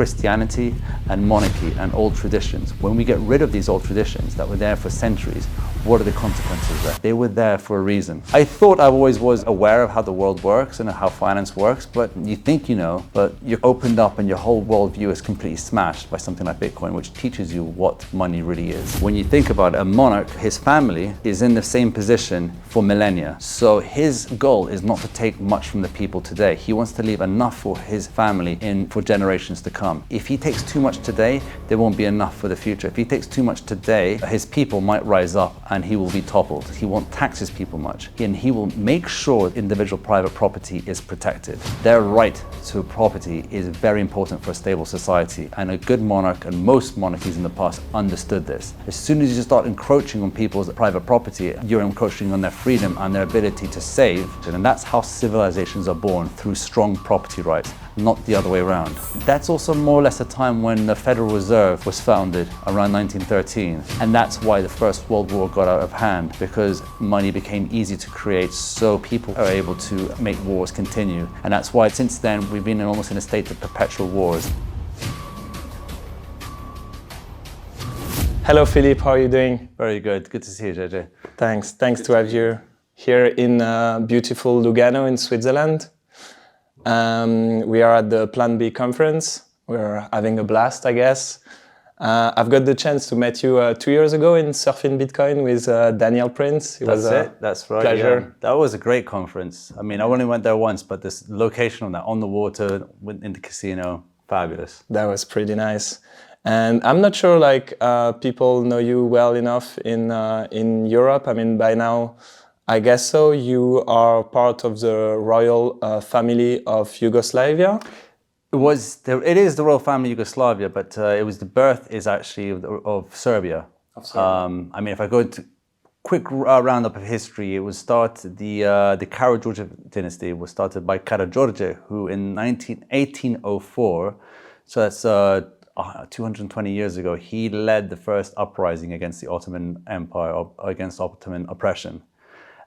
Christianity and monarchy and old traditions. When we get rid of these old traditions that were there for centuries, what are the consequences there? They were there for a reason. I thought I always was aware of how the world works and how finance works, but you think you know, but you're opened up and your whole worldview is completely smashed by something like Bitcoin, which teaches you what money really is. When you think about it, a monarch, his family is in the same position for millennia. So his goal is not to take much from the people today. He wants to leave enough for his family for generations to come. If he takes too much today, there won't be enough for the future. If he takes too much today, his people might rise up and he will be toppled. He won't tax his people much. And he will make sure individual private property is protected. Their right to property is very important for a stable society. And a good monarch, and most monarchies in the past, understood this. As soon as you start encroaching on people's private property, you're encroaching on their freedom and their ability to save. And that's how civilizations are born, through strong property rights, not the other way around. That's also more or less a time when the Federal Reserve was founded, around 1913. And that's why the First World War got out of hand, because money became easy to create, so people are able to make wars continue. And that's why since then we've been almost in a state of perpetual wars. Hello Philip, how are you doing? Very good. Good to see you, JJ. Thanks to have you here in beautiful Lugano in Switzerland. We are at the Plan B conference. We're having a blast, I guess. I've got the chance to meet you 2 years ago in Surfing Bitcoin with Daniel Prince. That's right. Pleasure. Yeah. That was a great conference. I mean, I only went there once, but this location on that, on the water, in the casino, fabulous. That was pretty nice. And I'm not sure people know you well enough in Europe. I mean, by now, I guess so. You are part of the royal family of Yugoslavia. It is the royal family Yugoslavia, but the birth is actually of Serbia. I mean, if I go into quick roundup of history, it was started, the Karađorđe dynasty was started by Karađorđe, who in 1804, so that's 220 years ago, he led the first uprising against the Ottoman Empire, against Ottoman oppression.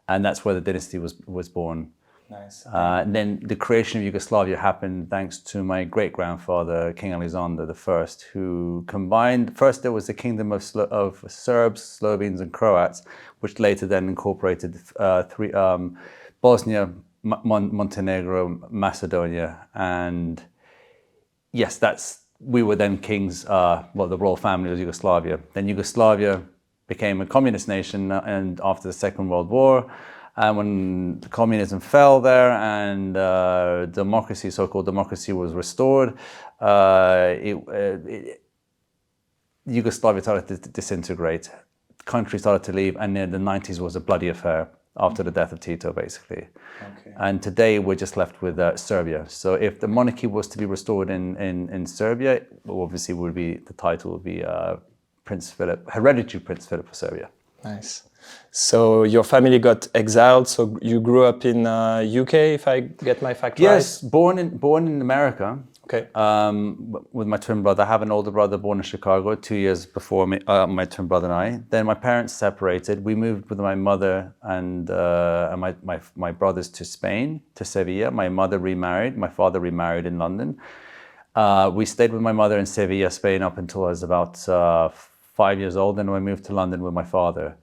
And that's where the dynasty was born. Nice. And then the creation of Yugoslavia happened thanks to my great-grandfather, King Alexander I, who combined, first there was the kingdom of Serbs, Slovenes and Croats, which later then incorporated Bosnia, Montenegro, Macedonia, and yes, we were then kings, the royal family of Yugoslavia. Then Yugoslavia became a communist nation, and after the Second World War, and when communism fell there and democracy, so-called democracy, was restored, Yugoslavia started to disintegrate. Countries started to leave, and in the 90s was a bloody affair after the death of Tito, basically. Okay. And today we're just left with Serbia. So if the monarchy was to be restored in Serbia, obviously the title would be Prince Philip, Hereditary Prince Philip of Serbia. Nice. So your family got exiled. So you grew up in UK, if I get my fact right? Yes, born in America. Okay. With my twin brother. I have an older brother born in Chicago 2 years before me, my twin brother and I. Then my parents separated. We moved with my mother and my brothers to Spain, to Sevilla. My mother remarried. My father remarried in London. We stayed with my mother in Sevilla, Spain, up until I was about 5 years old. Then I moved to London with my father.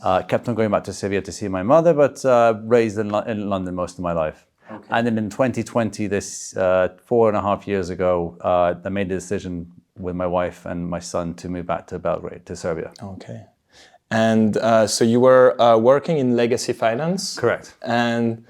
Nice. Kept on going back to Sevilla to see my mother, but raised in London most of my life. Okay. And then in 2020, this 4.5 years ago, I made the decision with my wife and my son to move back to Belgrade, to Serbia. Okay. And so you were working in legacy finance? Correct. And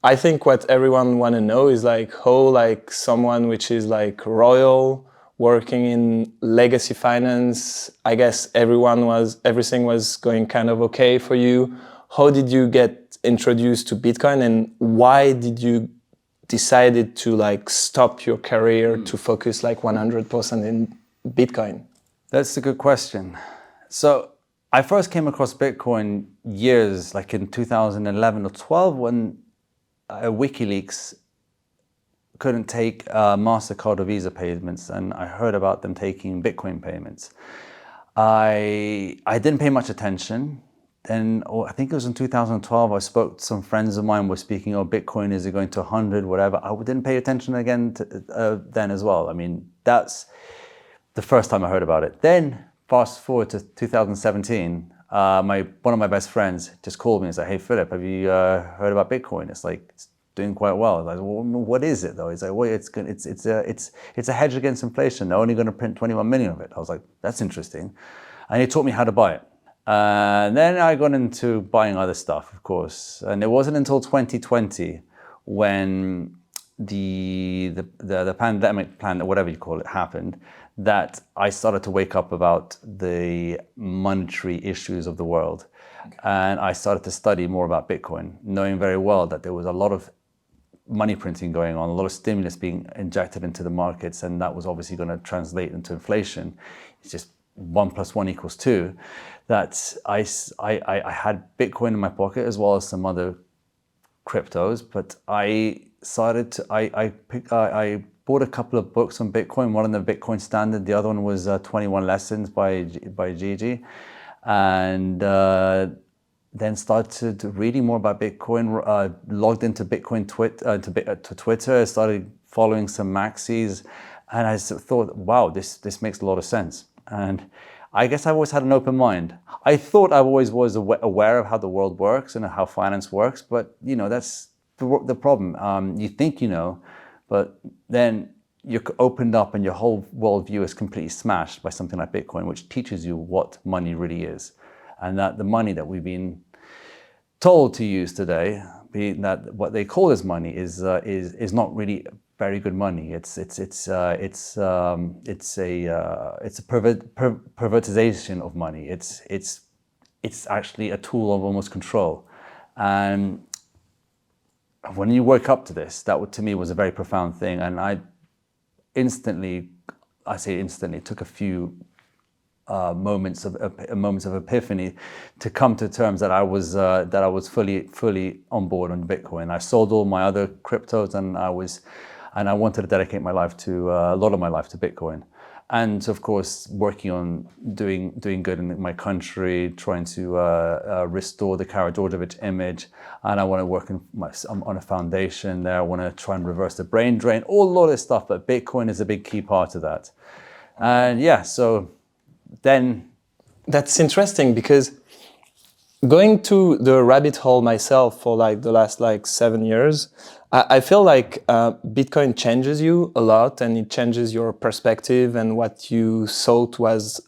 I think what everyone want to know is how someone which is royal, working in legacy finance, I guess everything was going kind of okay for you. How did you get introduced to Bitcoin, and why did you decided to stop your career to focus 100% in Bitcoin? That's a good question. So I first came across Bitcoin years, in 2011 or 12, when WikiLeaks couldn't take MasterCard or Visa payments, and I heard about them taking Bitcoin payments. I didn't pay much attention then I think it was in 2012, I spoke to some friends of mine were speaking, oh, Bitcoin is going to 100, whatever. I didn't pay attention again then as well. I mean, that's the first time I heard about it. Then fast forward to 2017, one of my best friends just called me and said, hey, Philip, have you heard about Bitcoin? It's like, it's doing quite well. I was like, well, what is it though? He's like, well, it's a hedge against inflation. They're only going to print 21 million of it. I was like, that's interesting. And he taught me how to buy it. And then I got into buying other stuff, of course. And it wasn't until 2020 when the pandemic plan, whatever you call it, happened, that I started to wake up about the monetary issues of the world. Okay. And I started to study more about Bitcoin, knowing very well that there was a lot of money printing going on, a lot of stimulus being injected into the markets, and that was obviously going to translate into inflation. It's just 1 + 1 = 2. That I had Bitcoin in my pocket as well as some other cryptos, but I started to, I bought a couple of books on Bitcoin, one on the Bitcoin Standard, the other one was 21 Lessons by Gigi, and then started reading more about Bitcoin, logged into Bitcoin to Twitter, started following some maxis, and I thought, wow, this makes a lot of sense. And I guess I've always had an open mind. I thought I always was aware of how the world works and how finance works, but that's the problem. You think you know, but then you're opened up and your whole worldview is completely smashed by something like Bitcoin, which teaches you what money really is. And that the money that we've been told to use today, being that what they call as money is not really very good money. It's a pervertization of money. It's actually a tool of almost control. And when you woke up to this, that to me was a very profound thing. And I took a few moments of epiphany to come to terms that I was fully on board on Bitcoin. I sold all my other cryptos, and I wanted to dedicate my life to a lot of my life to Bitcoin. And of course, working on doing good in my country, trying to restore the Kara-Georgievich image, and I want to work on a foundation there. I want to try and reverse the brain drain, a lot of stuff. But Bitcoin is a big key part of that. And yeah, so then that's interesting, because going to the rabbit hole myself for the last 7 years, I feel like Bitcoin changes you a lot, and it changes your perspective and what you thought was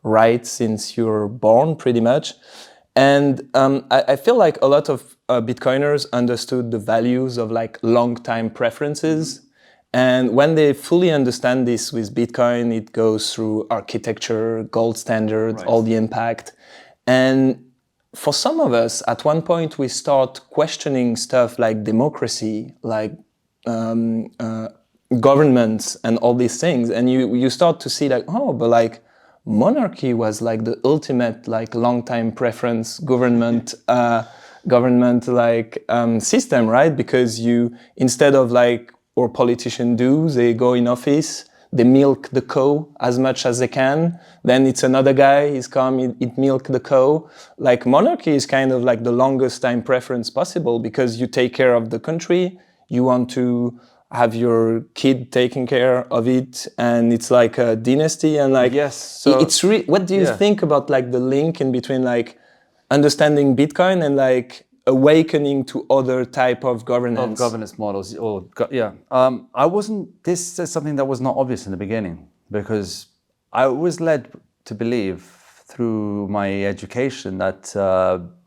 right since you were born, pretty much. And I feel like a lot of Bitcoiners understood the values of long-time preferences. And when they fully understand this with Bitcoin, it goes through architecture, gold standard, right, all the impact. And for some of us, at one point, we start questioning stuff like democracy, governments, and all these things. And you start to see but monarchy was the ultimate long-time preference government system, right? Because instead of or politicians do, they go in office, they milk the cow as much as they can. Then it's another guy, he's come, it milk the cow. Monarchy is kind of the longest time preference possible, because you take care of the country, you want to have your kid taking care of it, and it's like a dynasty. And yes, so it's what do you think about the link in between understanding Bitcoin and awakening to other type of governance? Of governance models, this is something that was not obvious in the beginning, because I was led to believe through my education that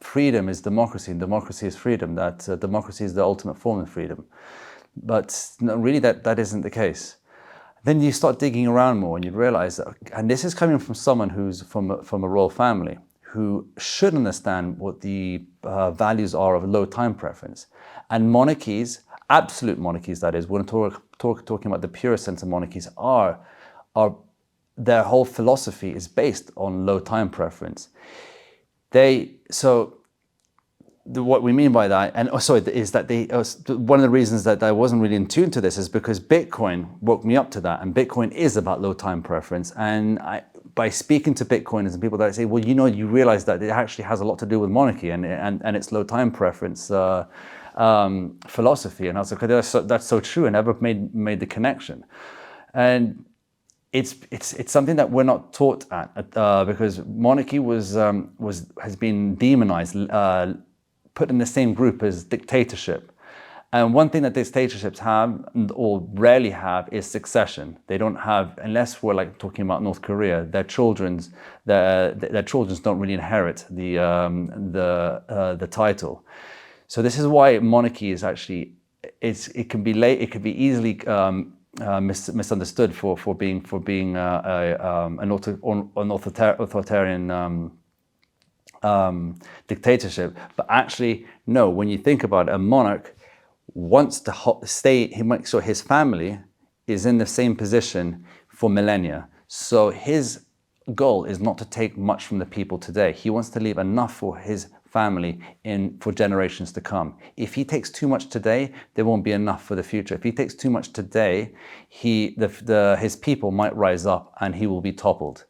freedom is democracy, and democracy is freedom, that democracy is the ultimate form of freedom. But really that isn't the case. Then you start digging around more and you realize that, and this is coming from someone who's from a royal family, who should understand what the values are of low time preference. And monarchies, absolute monarchies that is, we're talking about the purest sense of monarchies, are their whole philosophy is based on low time preference. What we mean by that, is that one of the reasons that I wasn't really in tune to this is because Bitcoin woke me up to that, and Bitcoin is about low time preference. And by speaking to Bitcoiners and people that say, well, you realize that it actually has a lot to do with monarchy and its low time preference philosophy. And I was like, okay, that's so true. I never made the connection. And it's something that we're not taught at because monarchy has been demonized, put in the same group as dictatorship. And one thing that dictatorships have, or rarely have, is succession. They don't have, unless we're like talking about North Korea, their children don't really inherit the title. So this is why monarchy is actually, it can be easily misunderstood for being an authoritarian dictatorship. But actually, no. When you think about it, a monarch wants to stay. He makes sure his family is in the same position for millennia. So his goal is not to take much from the people today. He wants to leave enough for his family for generations to come. If he takes too much today, there won't be enough for the future. If he takes too much today, his people might rise up and he will be toppled.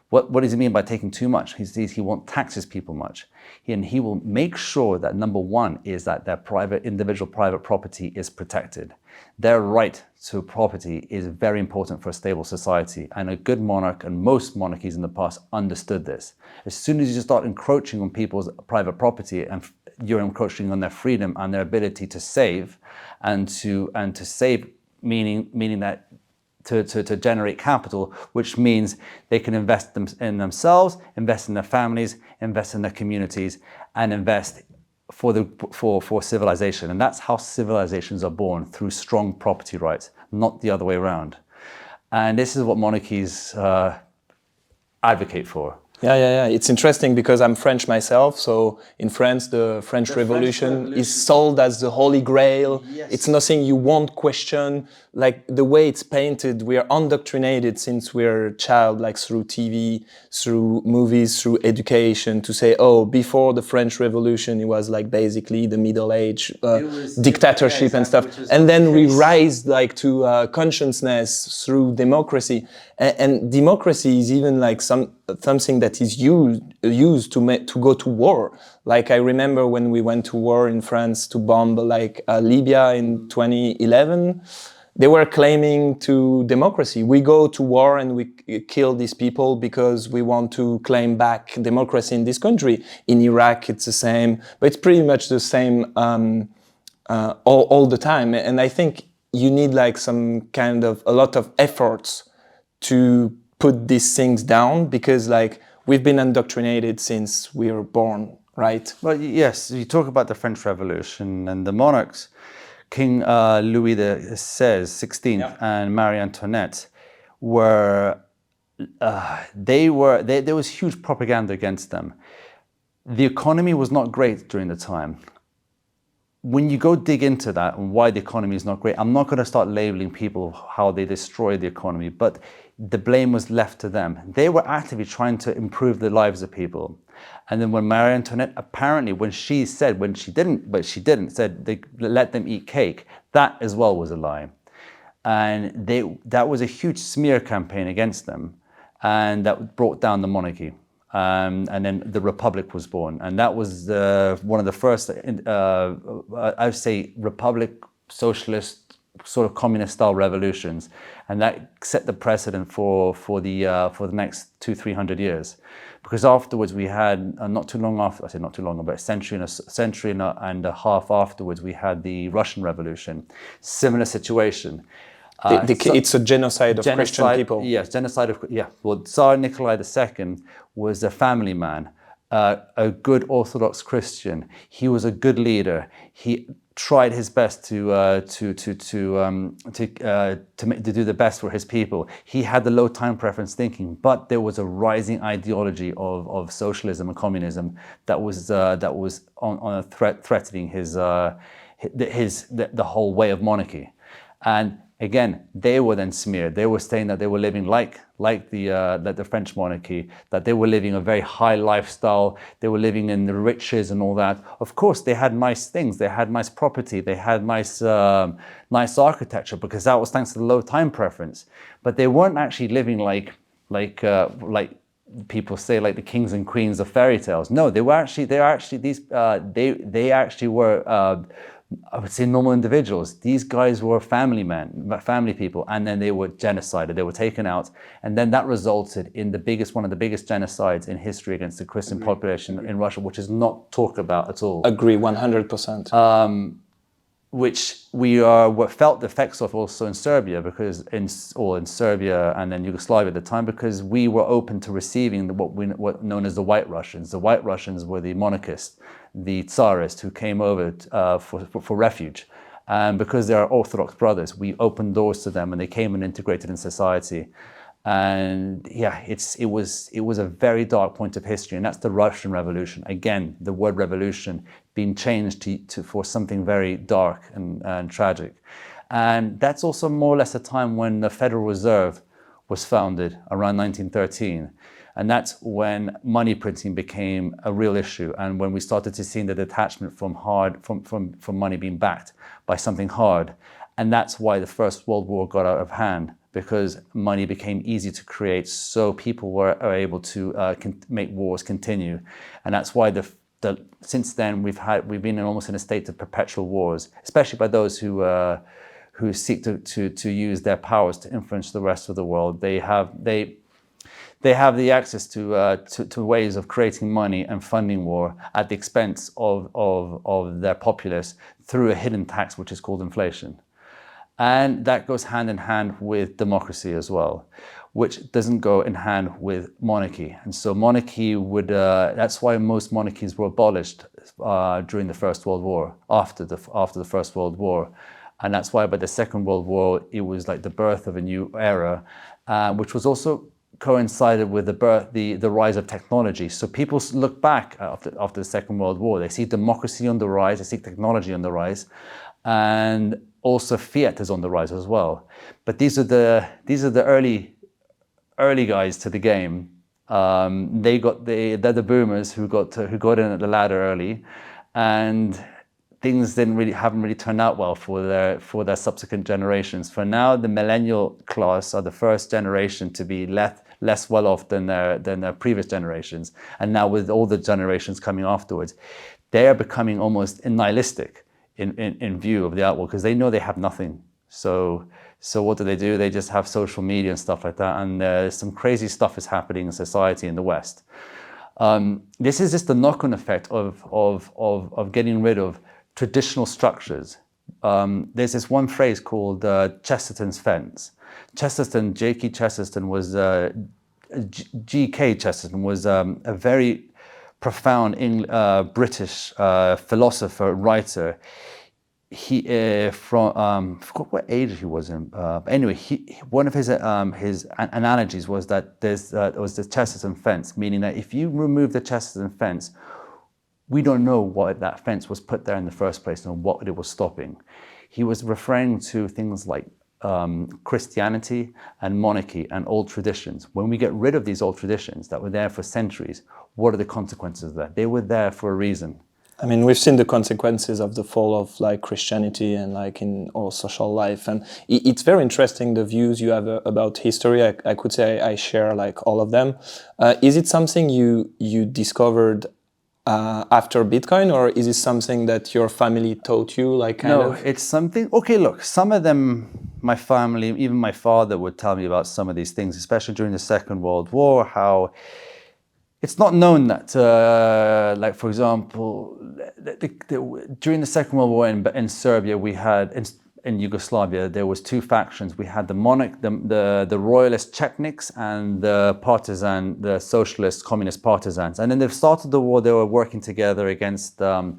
What does he mean by taking too much? He won't tax his people much. And he will make sure that number one is that their individual private property is protected. Their right to property is very important for a stable society. And a good monarch, and most monarchies in the past, understood this. As soon as you start encroaching on people's private property, and you're encroaching on their freedom and their ability to save, and to save, meaning that to generate capital, which means they can invest in themselves, invest in their families, invest in their communities, and invest for civilization. And that's how civilizations are born, through strong property rights, not the other way around. And this is what monarchies advocate for. Yeah. It's interesting because I'm French myself. So in France, the French Revolution is sold as the Holy Grail. Yes. It's nothing you won't question. Like the way it's painted, we are indoctrinated since we're a child, like through TV, through movies, through education, to say, oh, before the French Revolution, it was like basically the Middle Age, dictatorship and stuff. And then we rise like to consciousness through democracy. And democracy is even like something that is used to go to war. Like I remember when we went to war in France to bomb like Libya in 2011, they were claiming to democracy. We go to war and we kill these people because we want to claim back democracy in this country. In Iraq, it's the same, but it's pretty much the same all the time. And I think you need like a lot of efforts to put these things down, because like we've been indoctrinated since we were born, right? Well, yes, you talk about the French Revolution and the monarchs, King Louis XVI Yeah. and Marie Antoinette there was huge propaganda against them. The economy was not great during the time. When you go dig into that and why the economy is not great, I'm not going to start labeling people how they destroyed the economy, but the blame was left to them. They were actively trying to improve the lives of people. And then when Marie Antoinette, apparently when she said they let them eat cake, that as well was a lie. And that was a huge smear campaign against them, and that brought down the monarchy. And then the Republic was born, and that was one of the first, I would say, Republic, socialist, sort of communist-style revolutions, and that set the precedent for the next 200-300 years. Because afterwards we had not too long, but a century and a half afterwards, we had the Russian Revolution. Similar situation. It's a genocide of Christian people. Yes, genocide Well, Tsar Nikolai II was a family man, a good Orthodox Christian. He was a good leader. He tried his best to do the best for his people. He had the low time preference thinking, but there was a rising ideology of socialism and communism that was threatening the whole way of monarchy. And again, they were then smeared. They were saying that they were living like the French monarchy, that they were living a very high lifestyle. They were living in the riches and all that. Of course, they had nice things. They had nice property. They had nice architecture, because that was thanks to the low time preference. But they weren't actually living like like people say, like the kings and queens of fairy tales. No, they actually were, I would say, normal individuals. These guys were family people, and then they were genocided. They were taken out, and then that resulted in one of the biggest genocides in history against the Christian population in Russia, which is not talked about at all. Agree, 100%. Which we felt the effects of also in Serbia, because in Serbia and then Yugoslavia at the time, because we were open to receiving what known as the White Russians. The White Russians were the monarchists, the Tsarists who came over for refuge. And because they are Orthodox brothers, we opened doors to them and they came and integrated in society. And yeah, it was a very dark point of history, and that's the Russian Revolution. Again, the word revolution being changed for something very dark and tragic. And that's also more or less a time when the Federal Reserve was founded around 1913. And that's when money printing became a real issue, and when we started to see the detachment from money being backed by something hard. And that's why the First World War got out of hand, because money became easy to create, so people were able to make wars continue. And that's why since then we've been almost in a state of perpetual wars, especially by those who seek to use their powers to influence the rest of the world. They have the access to ways of creating money and funding war at the expense of their populace through a hidden tax, which is called inflation. And that goes hand in hand with democracy as well, which doesn't go in hand with monarchy. And so monarchy that's why most monarchies were abolished during the First World War, after the First World War. And that's why by the Second World War, it was like the birth of a new era, which was also coincided with the rise of technology. So people look back after the Second World War, they see democracy on the rise, they see technology on the rise, and also fiat is on the rise as well. But these are the early guys to the game. They're the boomers who got in at the ladder early, and things haven't really turned out well for their subsequent generations. For now, the millennial class are the first generation to be less well off than their previous generations. And now with all the generations coming afterwards, they are becoming almost nihilistic in view of the outworld, because they know they have nothing. So what do? They just have social media and stuff like that, and some crazy stuff is happening in society in the West. This is just the knock-on effect of getting rid of traditional structures. There's this one phrase called Chesterton's fence. J.K. Chesterton was G.K. Chesterton was a very profound British philosopher, writer. He I forgot what age he was in. Anyway, one of his analogies was that there was the Chesterton fence, meaning that if you remove the Chesterton fence, we don't know why that fence was put there in the first place and what it was stopping. He was referring to things like Christianity and monarchy and old traditions. When we get rid of these old traditions that were there for centuries, what are the consequences of that? They were there for a reason. I mean, we've seen the consequences of the fall of like Christianity and like in all social life, and it's very interesting the views you have about history. I could say I share like all of them. Is it something you discovered after Bitcoin, or is it something that your family taught you? No, it's something. Okay, look, some of them, my family, even my father would tell me about some of these things, especially during the Second World War, how it's not known that, like for example, during the Second World War in Serbia, we had, in Yugoslavia, there was two factions. We had the royalist Chetniks and the socialist communist partisans. And then they started the war. They were working together against the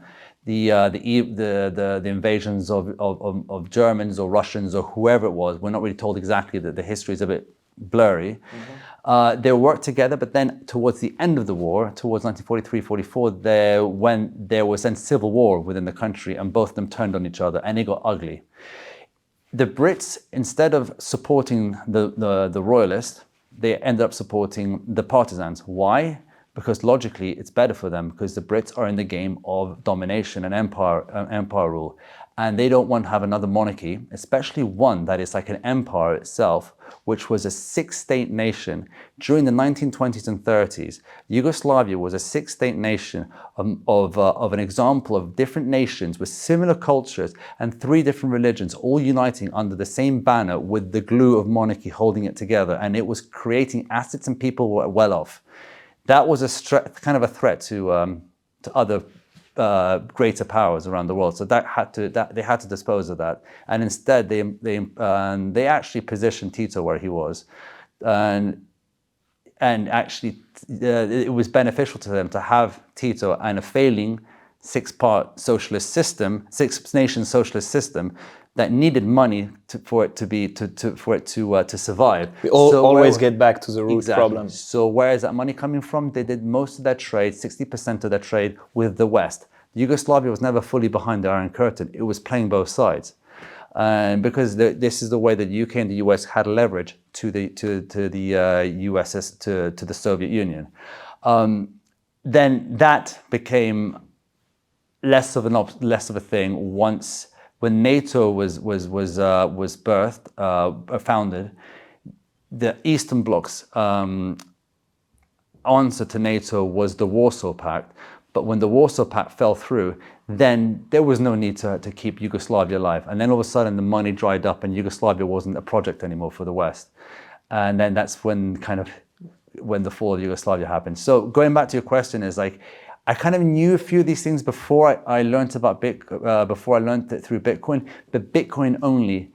invasions of Germans or Russians or whoever it was. We're not really told exactly. That the history is a bit blurry. Mm-hmm. They worked together, but then towards the end of the war, towards 1943-44, when there was then civil war within the country, and both of them turned on each other, and it got ugly. The Brits, instead of supporting the royalists, they ended up supporting the partisans. Why? Because logically, it's better for them, because the Brits are in the game of domination and empire rule. and they don't want to have another monarchy, especially one that is like an empire itself, which was a six-state nation. During the 1920s and 30s, Yugoslavia was a six-state nation of an example of different nations with similar cultures and three different religions, all uniting under the same banner with the glue of monarchy holding it together. And it was creating assets and people who were well off. That was kind of a threat to other greater powers around the world, so they had to dispose of that, and instead they actually positioned Tito where he was, and actually it was beneficial to them to have Tito and a failing six-nation socialist system that needed money for it to survive. We always get back to the root problem. So where is that money coming from? They did most of their trade, 60% of their trade, with the West. Yugoslavia was never fully behind the Iron Curtain. It was playing both sides, and because this is the way that the UK and the US had leverage to the USS to the Soviet Union. Then that became less of a thing once. When NATO was founded, the Eastern Bloc's answer to NATO was the Warsaw Pact. But when the Warsaw Pact fell through, then there was no need to keep Yugoslavia alive. And then all of a sudden the money dried up and Yugoslavia wasn't a project anymore for the West. And then that's when the fall of Yugoslavia happened. So going back to your question is like, I kind of knew a few of these things before I learned about before I learned it through Bitcoin, but Bitcoin only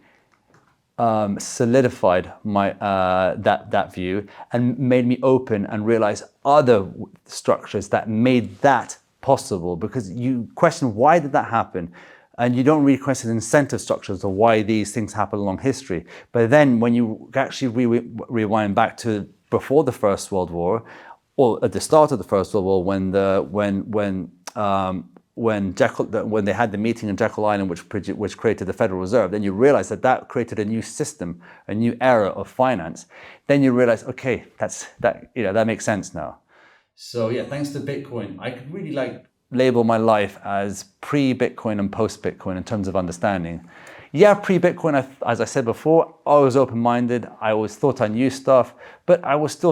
solidified my that view and made me open and realize other structures that made that possible. Because you question, why did that happen? And you don't really question incentive structures or why these things happen along history. But then when you actually rewind back to before the First World War, or at the start of the First World War, when they had the meeting in Jekyll Island, which created the Federal Reserve, then you realize that created a new system, a new era of finance. Then you realize, okay, that makes sense now. So yeah, thanks to Bitcoin, I could really label my life as pre-Bitcoin and post-Bitcoin in terms of understanding. Yeah, pre-Bitcoin, as I said before, I was open-minded. I always thought I knew stuff, but I was still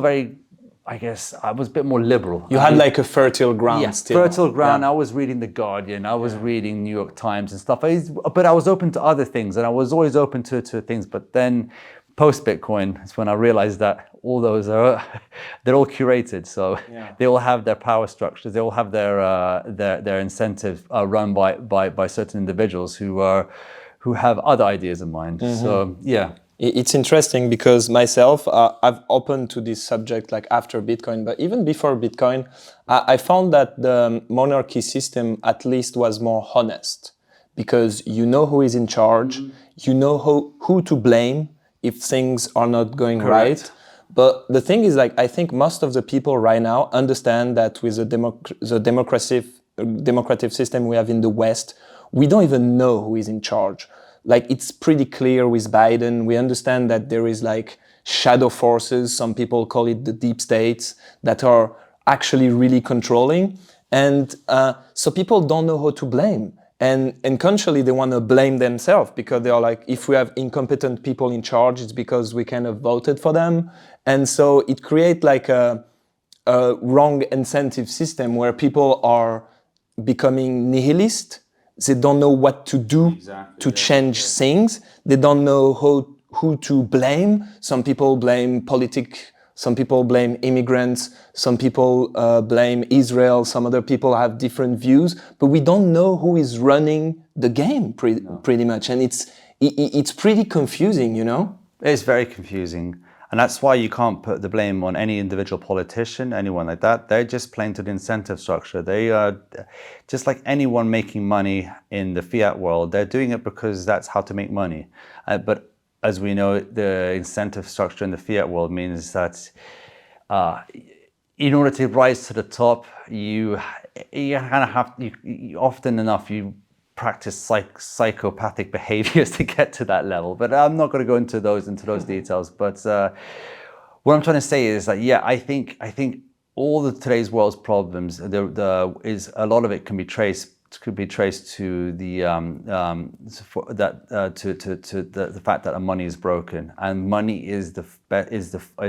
I guess I was a bit more liberal. You had like a fertile ground still. Fertile ground. Yeah. I was reading The Guardian. I was reading New York Times and stuff. But I was open to other things, and I was always open to things. But then post-Bitcoin is when I realized that all those they're all curated. So they all have their power structures. They all have their incentives run by certain individuals who have other ideas in mind. Mm-hmm. So yeah. It's interesting because myself, I've opened to this subject like after Bitcoin, but even before Bitcoin, I found that the monarchy system at least was more honest, because you know who is in charge, you know who to blame if things are not going right. But the thing is, like, I think most of the people right now understand that with the democratic system we have in the West, we don't even know who is in charge. Like, it's pretty clear with Biden. We understand that there is like shadow forces, some people call it the deep states, that are actually really controlling. And so people don't know who to blame. And consciously they want to blame themselves, because they are like, if we have incompetent people in charge, it's because we kind of voted for them. And so it creates like a wrong incentive system where people are becoming nihilist. They don't know what to do to change things. They don't know who to blame. Some people blame politics, some people blame immigrants, some people blame Israel, some other people have different views, but we don't know who is running the game pretty much. And it's pretty confusing, you know? It's very confusing. And that's why you can't put the blame on any individual politician, anyone like that. They're just playing to the incentive structure. They are just like anyone making money in the fiat world. They're doing it because that's how to make money. But as we know, the incentive structure in the fiat world means that in order to rise to the top, you kind of have, often enough, you practice psychopathic behaviors to get to that level. But I'm not going to go into those details. But what I'm trying to say is that, yeah, I think all of today's world's problems, is a lot of it can be traced could be traced to the the fact that our money is broken, and money is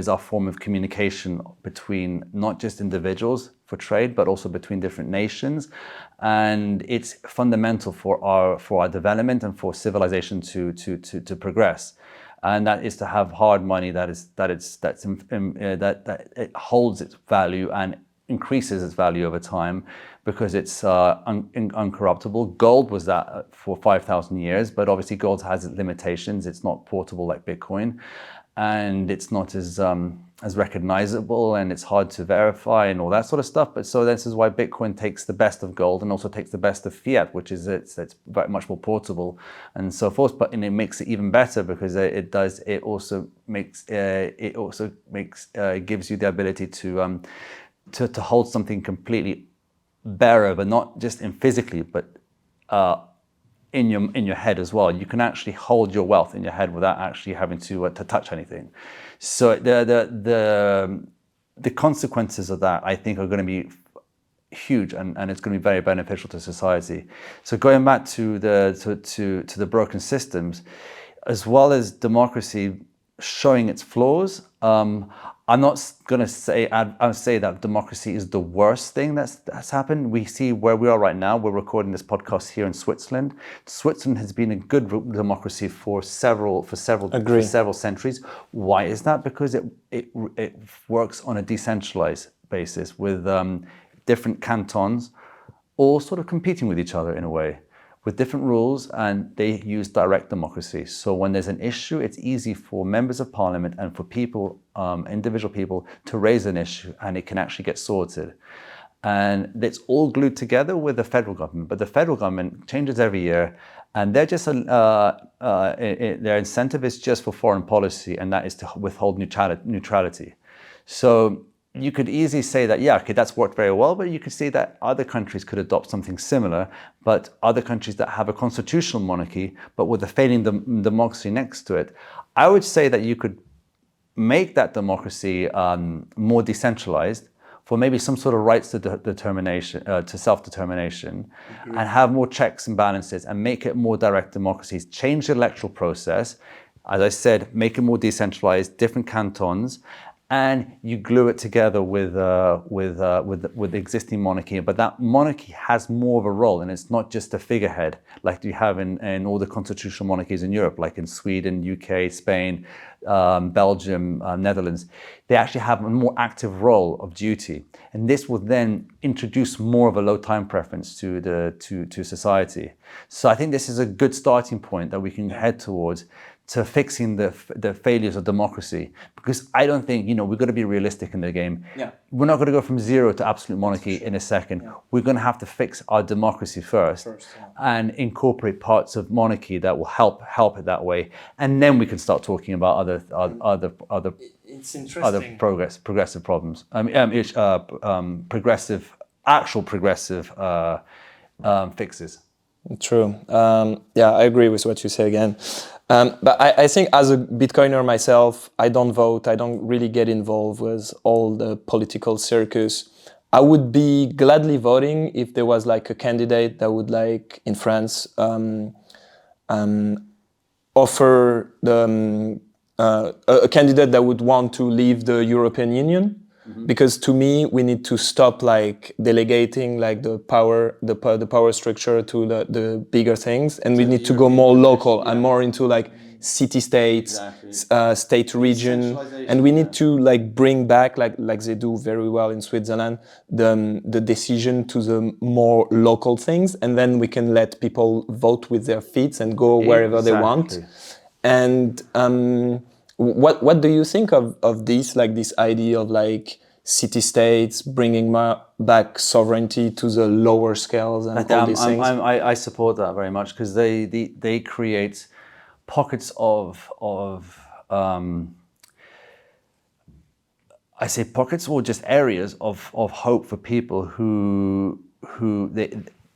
our form of communication between not just individuals for trade, but also between different nations, and it's fundamental for our development and for civilization to progress. And that is to have hard money that it holds its value and increases its value over time, because it's uncorruptible. Gold was that for 5,000 years, but obviously gold has its limitations. It's not portable like Bitcoin, and it's not as recognizable, and it's hard to verify and all that sort of stuff. But so this is why Bitcoin takes the best of gold and also takes the best of fiat, which is it's very much more portable and so forth. But and it makes it even better because it also gives you the ability to hold something completely bearer, but not just in physically, but in your head as well. You can actually hold your wealth in your head without actually having to touch anything. So the consequences of that, I think, are going to be huge, and it's going to be very beneficial to society. So going back to the broken systems, as well as democracy showing its flaws, I'm not going to say I'll say that democracy is the worst thing that's happened. We see where we are right now. We're recording this podcast here in Switzerland. Switzerland has been a good democracy for several centuries. Why is that? Because it works on a decentralized basis with different cantons, all sort of competing with each other in a way, with different rules, and they use direct democracy. So when there's an issue, it's easy for members of parliament and for people, individual people, to raise an issue, and it can actually get sorted. And it's all glued together with the federal government. But the federal government changes every year, and they're just their incentive is just for foreign policy, and that is to withhold neutrality. So you could easily say that, yeah, okay, that's worked very well, but you could see that other countries could adopt something similar, but other countries that have a constitutional monarchy, but with a failing democracy next to it, I would say that you could make that democracy more decentralized for maybe some sort of rights to determination, to self-determination, and have more checks and balances, and make it more direct democracies, change the electoral process, as I said, make it more decentralized, different cantons, and you glue it together with the existing monarchy. But that monarchy has more of a role, and it's not just a figurehead like you have in all the constitutional monarchies in Europe, like in Sweden, UK, Spain, Belgium, Netherlands. They actually have a more active role of duty, and this will then introduce more of a low time preference to society. So I think this is a good starting point that we can head towards, to fixing the failures of democracy, because I don't think, we've got to be realistic in the game. Yeah. We're not going to go from zero to absolute monarchy in a second. Yeah. We're going to have to fix our democracy first and incorporate parts of monarchy that will help it that way, and then we can start talking about other it's interesting. progressive problems. Progressive fixes. True. I agree with what you say again. But I think as a Bitcoiner myself, I don't vote. I don't really get involved with all the political circus. I would be gladly voting if there was like a candidate that would, like in France, offer a candidate that would want to leave the European Union. Because to me, we need to stop like delegating like the power structure to the bigger things, and we need to go more local and more into like city-states, state region, and we need to like bring back like they do very well in Switzerland the decision to the more local things, and then we can let people vote with their feet and go wherever they want. And what do you think of this, like this idea of like city-states bringing back sovereignty to the lower scales and all these things? I support that very much, because they create pockets of I say pockets, or just areas of hope for people who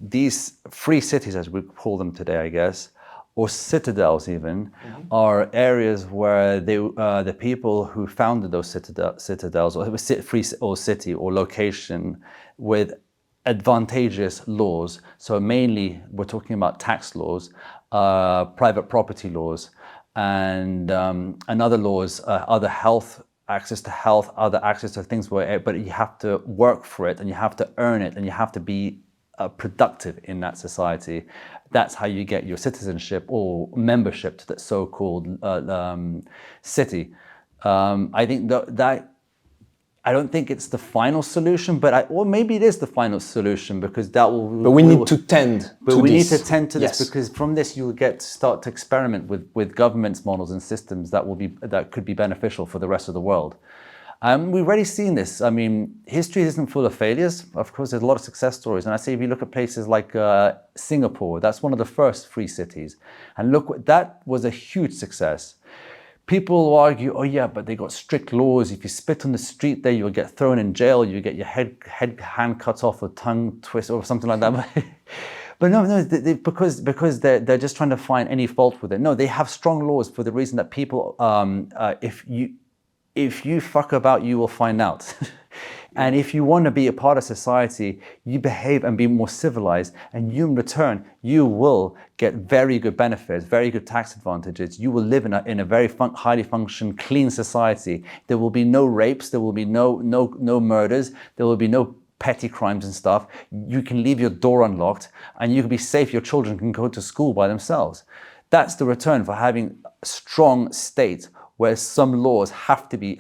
these free cities, as we call them today, I guess, or citadels even, are areas where the people who founded those citadels, or free or city or location, with advantageous laws. So mainly we're talking about tax laws, private property laws, and other laws, other health, access to health, other access to things where, but you have to work for it and you have to earn it and you have to be productive in that society. That's how you get your citizenship or membership to that so-called city. I think that I don't think it's the final solution, but or maybe it is the final solution because that will. But we need to tend. But we need to tend to yes. this because from this you will start to experiment with governments, models, and systems that could be beneficial for the rest of the world. We've already seen this. I mean, history isn't full of failures. Of course, there's a lot of success stories. And I say if you look at places like Singapore, that's one of the first free cities. And look, that was a huge success. People will argue, oh yeah, but they got strict laws. If you spit on the street there, you'll get thrown in jail. You get your hand cut off or tongue twist or something like that. But no, because they're just trying to find any fault with it. No, they have strong laws for the reason that people, if you fuck about, you will find out. And if you want to be a part of society, you behave and be more civilized, and you in return, you will get very good benefits, very good tax advantages. You will live in a very highly functioning, clean society. There will be no rapes, there will be no murders, there will be no petty crimes and stuff. You can leave your door unlocked, and you can be safe. Your children can go to school by themselves. That's the return for having a strong state where some laws have to be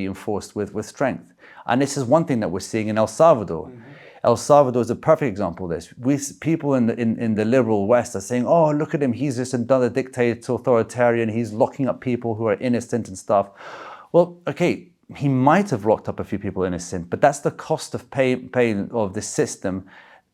enforced with strength. And this is one thing that we're seeing in El Salvador. Mm-hmm. El Salvador is a perfect example of this. People in the liberal West are saying, oh, look at him, he's just another dictator, authoritarian, he's locking up people who are innocent and stuff. Well, okay, he might have locked up a few people innocent, but that's the cost of paying of the system,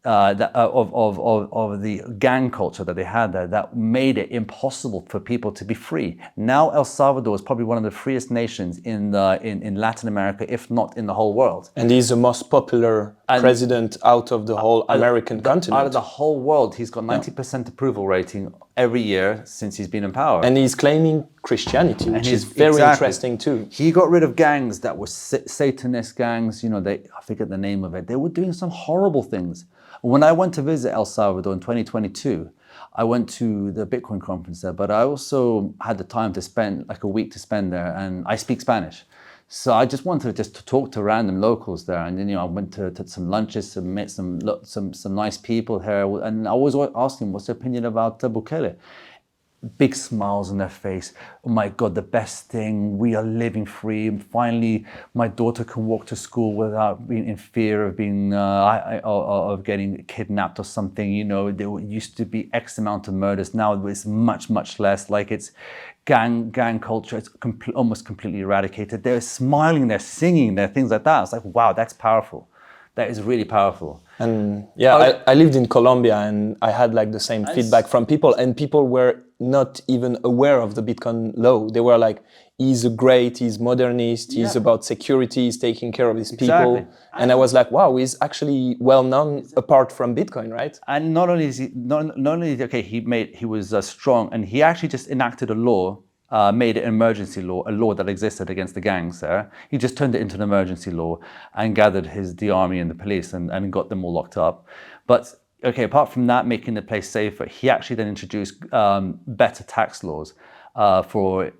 of the gang culture that they had there, that made it impossible for people to be free. Now El Salvador is probably one of the freest nations in Latin America, if not in the whole world. And he's the most popular president out of the whole American continent. Out of the whole world, he's got 90% approval rating every year since he's been in power. And he's claiming Christianity, which is very interesting too. He got rid of gangs that were Satanist gangs. I forget the name of it. They were doing some horrible things. When I went to visit El Salvador in 2022, I went to the Bitcoin conference there, but I also had the time to spend, like a week to spend there, and I speak Spanish. So I just wanted to talk to random locals there, and then I went to some lunches, met some nice people here, and I was asking what's their opinion about Bukele. Big smiles on their face. Oh my God, the best thing. We are living free. Finally, my daughter can walk to school without being in fear of being of getting kidnapped or something. There used to be X amount of murders. Now it's much less. Like it's gang culture. It's almost completely eradicated. They're smiling. They're singing. They're things like that. It's like, wow, that's powerful. That is really powerful. And I lived in Colombia, and I had like the same feedback from people, and people were not even aware of the Bitcoin law. They were like, he's modernist, he's about security, he's taking care of his people. And I was like, wow, he's actually well known apart from Bitcoin, right? And not only is he was strong, and he actually just enacted a law, made it an emergency law, a law that existed against the gangs there. He just turned it into an emergency law and gathered the army and the police and got them all locked up. But apart from that, making the place safer, he actually then introduced better tax laws for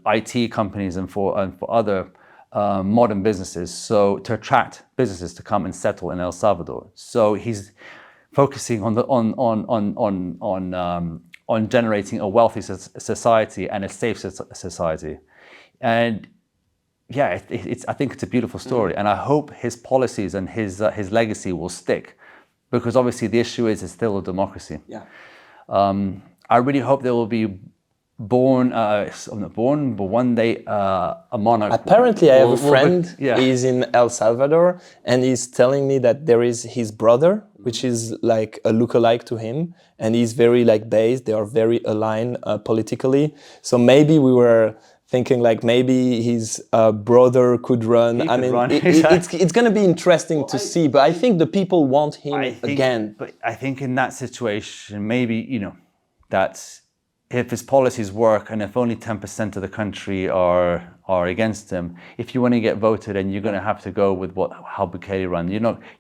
IT companies and for other modern businesses, so to attract businesses to come and settle in El Salvador. So he's focusing on generating a wealthy society and a safe society. And I think it's a beautiful story. And I hope his policies and his legacy will stick, because obviously the issue is it's still a democracy. Yeah. I really hope there will be but one day a monarch. Apparently, I have a friend. He's in El Salvador, and he's telling me that there is his brother, which is like a lookalike to him, and he's very based. They are very aligned politically. So maybe we were thinking maybe his brother could run. It's going to be interesting to see. But I think the people want him again. But I think in that situation, maybe that's. If his policies work, and if only 10% of the country are against him, if you want to get voted, and you're going to have to go with how Bukele runs,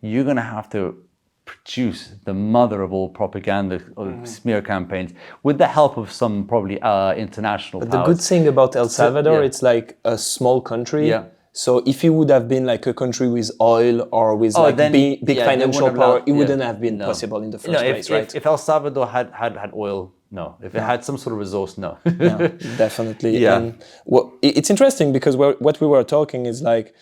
you're going to have to produce the mother of all propaganda or smear campaigns with the help of some probably international But powers. the good thing about El Salvador, yeah. it's like a small country. Yeah. So if it would have been like a country with oil or with Then, big they financial wouldn't have power, allowed- it yeah, wouldn't have been no. possible in the first No, place, right? If El Salvador had oil, no. If it had some sort of resource, no. Yeah, definitely. Yeah. And it's interesting because what we were talking is like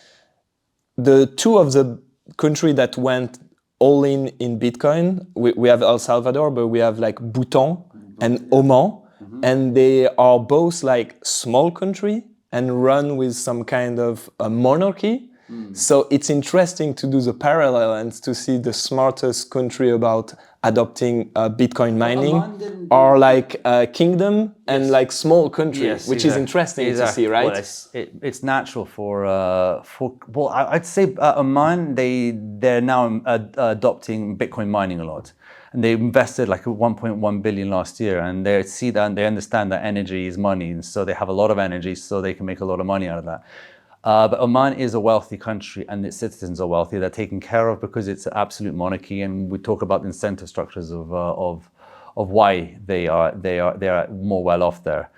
the two of the country that went all in Bitcoin. We have El Salvador, but we have like Bhutan and Oman, and they are both like small country and run with some kind of a monarchy. So it's interesting to do the parallel and to see the smartest country about adopting Bitcoin mining are like a kingdom and like small country, which is interesting to see, right? Well, it's natural for well, I'd say Oman, they're now adopting Bitcoin mining a lot. And they invested like 1.1 billion last year, and they see that and they understand that energy is money, and so they have a lot of energy, so they can make a lot of money out of that. But Oman is a wealthy country, and its citizens are wealthy. They're taken care of because it's an absolute monarchy, and we talk about the incentive structures of why they are more well off there.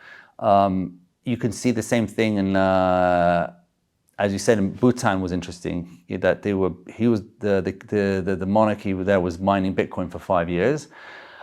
You can see the same thing in, as you said, in Bhutan was interesting. That the monarchy there was mining Bitcoin for 5 years.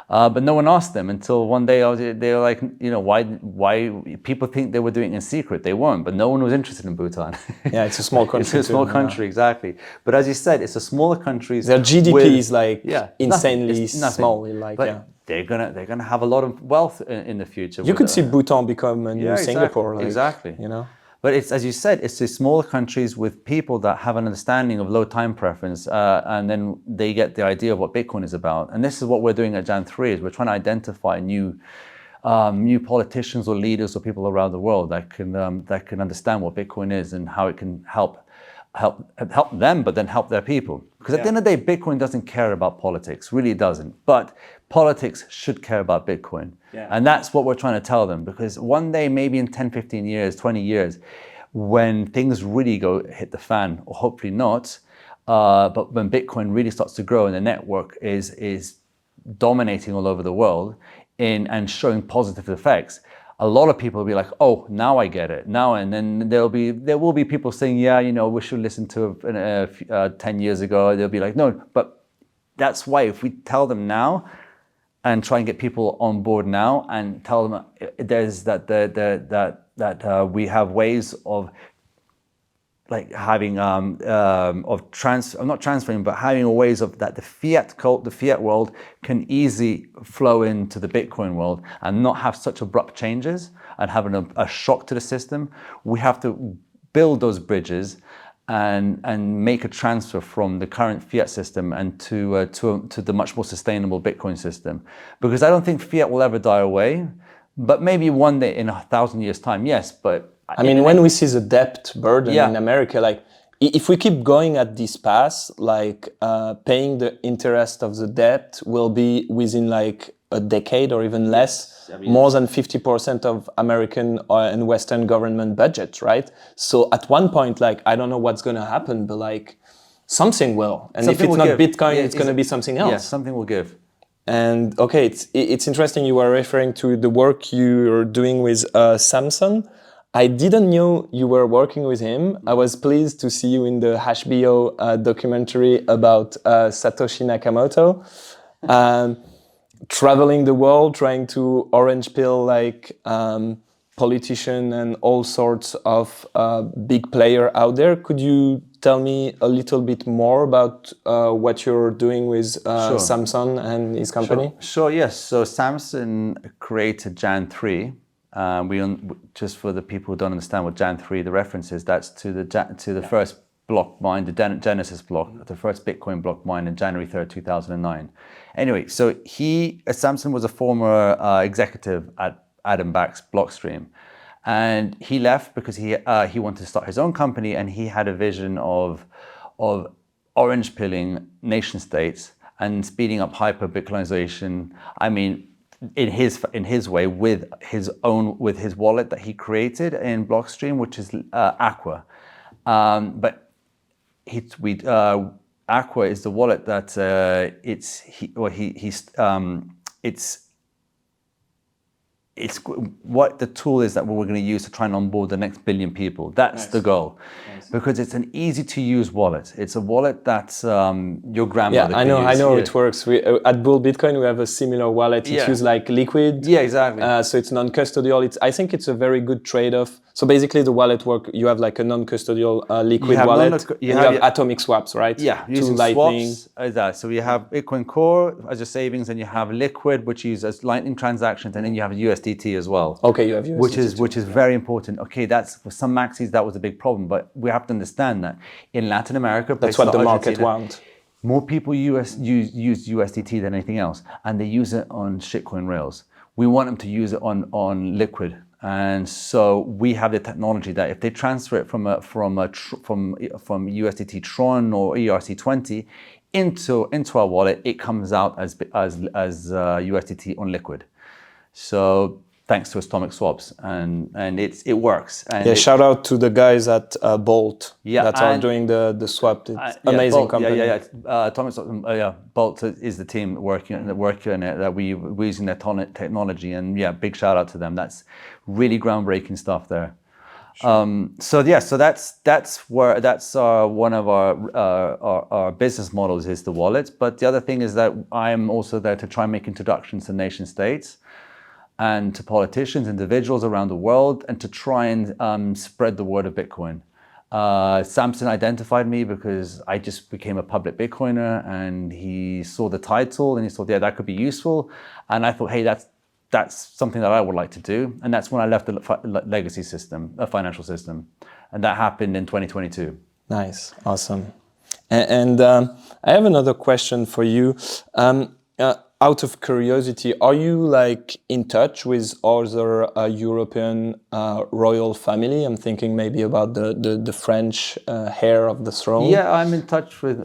But no one asked them until one day they were like, why people think they were doing it in secret. They weren't, but no one was interested in Bhutan. Yeah, it's a small country. It's a small country, exactly. But as you said, it's a smaller country. Their GDP is like insanely nothing. small. Like, but they're gonna have a lot of wealth in the future. You could see Bhutan become a new Singapore. Like, exactly. You know. But it's, as you said, it's these smaller countries with people that have an understanding of low time preference, and then they get the idea of what Bitcoin is about. And this is what we're doing at Jan3, is we're trying to identify new politicians or leaders or people around the world that can understand what Bitcoin is and how it can help them, but then help their people. Because at the end of the day, Bitcoin doesn't care about politics, really doesn't. But politics should care about Bitcoin. And that's what we're trying to tell them, because one day, maybe in 10, 15 years, 20 years, when things really hit the fan, or hopefully not, but when Bitcoin really starts to grow and the network is dominating all over the world and showing positive effects, a lot of people will be like, oh, now I get it. Now, and then there will be people saying, yeah, we should listen to 10 years ago. They'll be like, no, but that's why if we tell them now and try and get people on board now and tell them there's that we have ways of like having not transferring, but having ways of that the fiat world can easily flow into the Bitcoin world and not have such abrupt changes and having a shock to the system. We have to build those bridges and make a transfer from the current fiat system and to the much more sustainable Bitcoin system. Because I don't think fiat will ever die away, but maybe one day in 1,000 years' time, yes, but I mean, when we see the debt burden in America, like if we keep going at this path, like paying the interest of the debt will be within like a decade or even less, more than 50% of American and Western government budgets, right? So at one point, like, I don't know what's going to happen, but like something will. And if it's not Bitcoin, it's going to be something else. Yeah, something will give. And okay, it's interesting you were referring to the work you're doing with Samson. I didn't know you were working with him. I was pleased to see you in the HBO documentary about Satoshi Nakamoto, traveling the world, trying to orange pill like politician and all sorts of big player out there. Could you tell me a little bit more about what you're doing with Samson and his company? Sure, yes. So Samson created Jan3. Just for the people who don't understand what Jan3, the reference is, that's to the first block mine, the Genesis block, the first Bitcoin block mine in January 3rd, 2009. Anyway, so Samson was a former executive at Adam Back's Blockstream, and he left because he wanted to start his own company, and he had a vision of orange pilling nation states and speeding up hyper Bitcoinization. I mean, in his way, with his wallet that he created in Blockstream, which is Aqua. But Aqua is the wallet that it's what the tool is that we're going to use to try and onboard the next billion people. That's the goal. Because it's an easy to use wallet. It's a wallet that your grandmother can use. I know it works. We, at Bull Bitcoin, we have a similar wallet. It's used like liquid. Yeah, exactly. So it's non-custodial. I think it's a very good trade-off. So basically the wallet work, you have like a non-custodial liquid wallet. You have atomic swaps, right? Yeah, using swaps. So you have Bitcoin Core as your savings, and you have Liquid, which uses Lightning transactions, and then you have USDT as well. Okay, you have USDT. Which is very important. Okay, that's for some maxis that was a big problem, but we have to understand that in Latin America, that's what the market wants. More people use USDT than anything else, and they use it on shitcoin rails. We want them to use it on Liquid. And so we have the technology that if they transfer it from USDT Tron or ERC20 into our wallet, it comes out as USDT on Liquid. So thanks to atomic swaps, and it works. And shout out to the guys at Bolt that are doing the swap. It's amazing Bolt, company. Atomic swaps, Bolt is the team working on it, that we're using their technology, and big shout out to them. That's really groundbreaking stuff there. Sure. So that's one of our business models is the wallet. But the other thing is that I'm also there to try and make introductions to nation states and to politicians, individuals around the world, and to try and spread the word of Bitcoin. Samson identified me because I just became a public Bitcoiner, and he saw the title and he thought, that could be useful. And I thought, hey, that's something that I would like to do. And that's when I left the legacy system, a financial system. And that happened in 2022. Nice, awesome. And I have another question for you. Out of curiosity, are you like in touch with other European royal family? I'm thinking maybe about the French heir of the throne. Yeah, I'm in touch with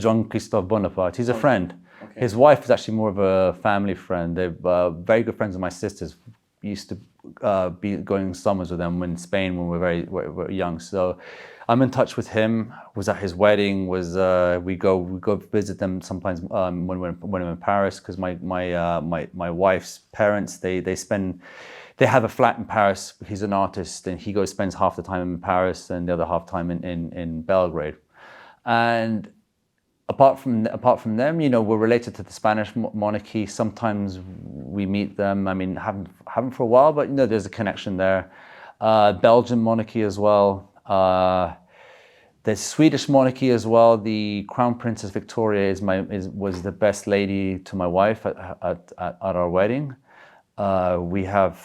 Jean-Christophe Bonaparte. He's a friend. Okay. His wife is actually more of a family friend. They're very good friends of my sisters. We used to be going summers with them in Spain when we were young. So I'm in touch with him. Was at his wedding. We go visit them sometimes when I'm in Paris, because my wife's parents they have a flat in Paris. He's an artist, and he spends half the time in Paris and the other half time in Belgrade. And apart from them, we're related to the Spanish monarchy. Sometimes we meet them. I mean, haven't for a while, but there's a connection there. Belgian monarchy as well. The Swedish monarchy as well. The Crown Princess Victoria was the best lady to my wife at our wedding. We have,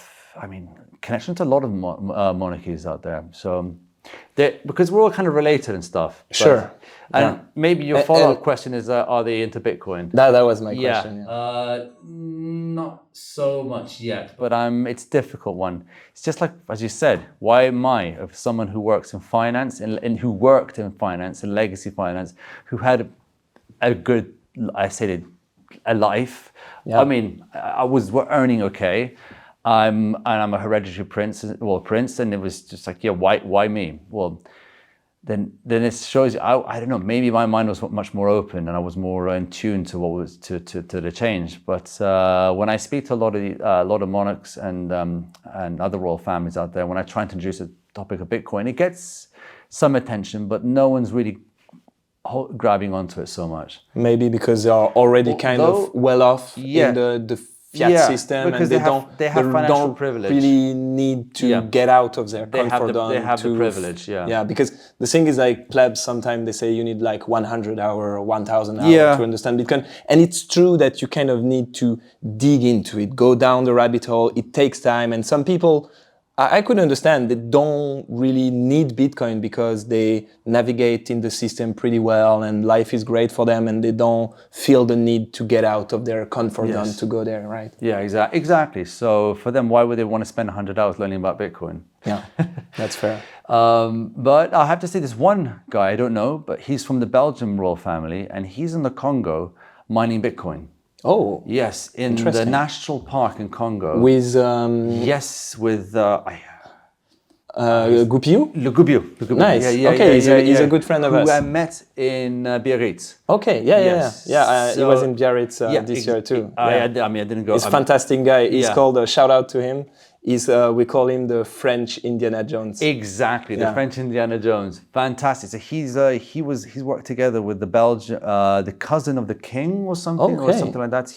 connection to a lot of monarchies out there. So, because we're all kind of related and stuff. Sure. And maybe your follow-up question is, are they into Bitcoin? That was my question. Yeah. Not so much yet, but it's a difficult one. It's just like, as you said, why am I, of someone who works in finance and who worked in finance and legacy finance, who had a good, a life. Yeah. We're earning okay. I'm a hereditary prince, and it was just like, why me? Well, then it shows you, I don't know, maybe my mind was much more open and I was more in tune to what was to the change. But when I speak to a lot of monarchs and other royal families out there, when I try to introduce the topic of Bitcoin, it gets some attention, but no one's really grabbing onto it so much. Maybe because they are already of well off in the fiat system, because and they have financial privilege. Really need to get out of their comfort zone. They have the privilege, Yeah, because the thing is, like, plebs, sometimes they say you need like 100 hour or 1,000 hours to understand Bitcoin. And it's true that you kind of need to dig into it, go down the rabbit hole. It takes time. And some people, I could understand, they don't really need Bitcoin because they navigate in the system pretty well and life is great for them, and they don't feel the need to get out of their comfort zone to go there, right? Yeah, exactly. So for them, why would they want to spend 100 hours learning about Bitcoin? Yeah, that's fair. But I have to say, this one guy, I don't know, but he's from the Belgian royal family, and he's in the Congo mining Bitcoin. Oh, yes, in the national park in Congo. With yes, with Gupiu? Le Gubiu. Nice. Okay, he's a good friend of us. Who I met in Biarritz. Okay, Yes. he was in Biarritz Yeah, this year too. I didn't go. He's a fantastic guy. He's Yeah. called, shout out to him. We call him the French Indiana Jones. Exactly, the French Indiana Jones. Fantastic. So he's worked together with the cousin of the king or something like that.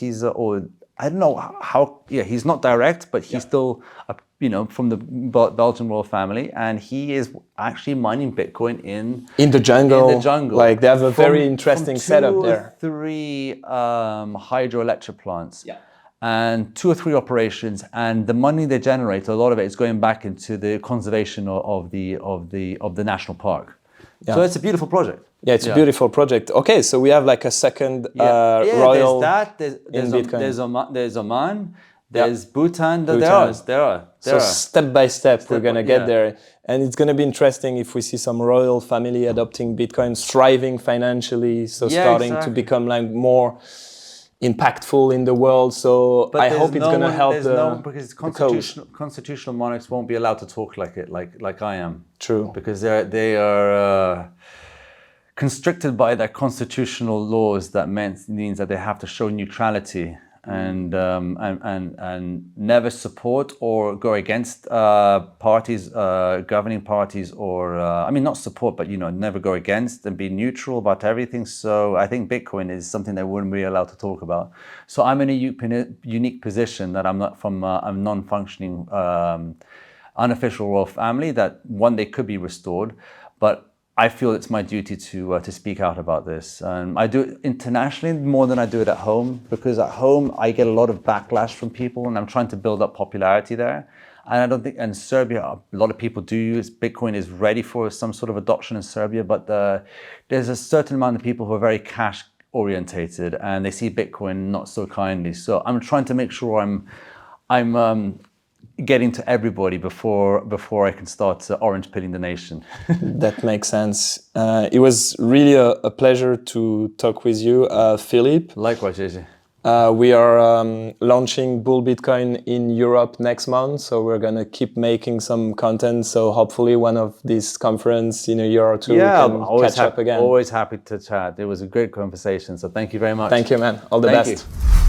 I don't know how. Yeah, he's not direct, but he's still from the Belgian royal family, and he is actually mining Bitcoin in the jungle. In the jungle, like they have a very interesting setup there. 2 or 3 hydroelectric plants. Yeah. And 2 or 3 operations, and the money they generate, a lot of it is going back into the conservation of the national park. Yeah. So it's a beautiful project. Yeah, it's a beautiful project. Okay, so we have like a second royal. There's Bitcoin. There's Oman. There's Bhutan. There are. So step by step, we're gonna get there, and it's gonna be interesting if we see some royal family adopting Bitcoin, thriving financially, so starting to become like more impactful in the world. So I hope it's going to help because constitutional monarchs won't be allowed to talk like I am. True. Because they are constricted by their constitutional laws. That means that they have to show neutrality and never support or go against parties, governing parties, or not support, but never go against and be neutral about everything. So I think Bitcoin is something they wouldn't be allowed to talk about. So I'm in a unique position that I'm not from a non-functioning unofficial royal family that one day could be restored, but I feel it's my duty to speak out about this. I do it internationally more than I do it at home, because at home I get a lot of backlash from people, and I'm trying to build up popularity there. And I don't think in Serbia a lot of people do use Bitcoin is ready for some sort of adoption in Serbia, but there's a certain amount of people who are very cash orientated and they see Bitcoin not so kindly. So I'm trying to make sure I'm getting to everybody before I can start orange pilling the nation. That makes sense. It was really a pleasure to talk with you, Philip. Likewise, JJ. We are launching Bull Bitcoin in Europe next month, so we're gonna keep making some content. So hopefully one of these conferences in a year or two we can catch up again. Always happy to chat. It was a great conversation. So thank you very much. Thank you, man. All the best. Thank you.